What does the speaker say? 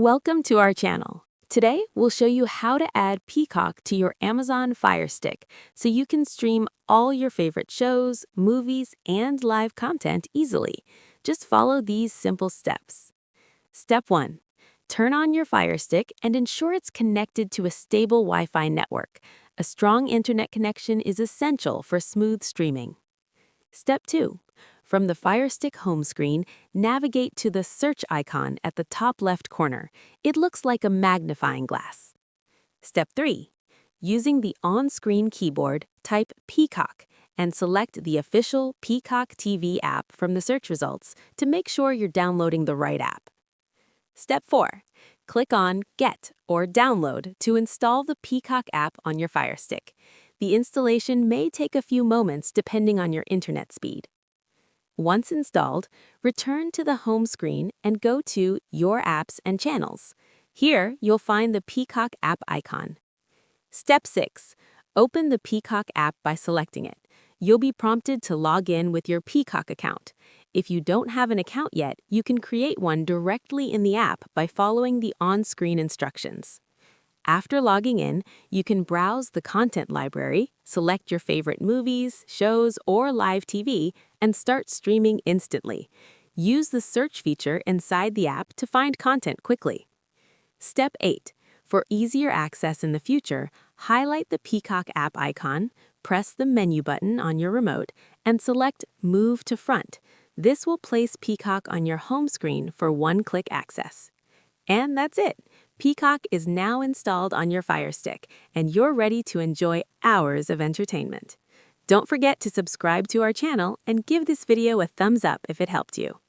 Welcome to our channel. Today, we'll show you how to add Peacock to your Amazon Firestick so you can stream all your favorite shows, movies, and live content easily. Just follow these simple steps. Step 1. Turn on your Firestick and ensure it's connected to a stable Wi-Fi network. A strong internet connection is essential for smooth streaming. Step 2. From the Firestick home screen, navigate to the search icon at the top left corner. It looks like a magnifying glass. Step 3. Using the on-screen keyboard, type Peacock and select the official Peacock TV app from the search results to make sure you're downloading the right app. Step 4. Click on Get or Download to install the Peacock app on your Firestick. The installation may take a few moments depending on your internet speed. Once installed, return to the home screen and go to Your Apps and Channels. Here, you'll find the Peacock app icon. Step 6. Open the Peacock app by selecting it. You'll be prompted to log in with your Peacock account. If you don't have an account yet, you can create one directly in the app by following the on-screen instructions. After logging in, you can browse the content library, select your favorite movies, shows, or live TV, and start streaming instantly. Use the search feature inside the app to find content quickly. Step 8. For easier access in the future, highlight the Peacock app icon, press the menu button on your remote, and select Move to Front. This will place Peacock on your home screen for one-click access. And that's it. Peacock is now installed on your Firestick, and you're ready to enjoy hours of entertainment. Don't forget to subscribe to our channel and give this video a thumbs up if it helped you.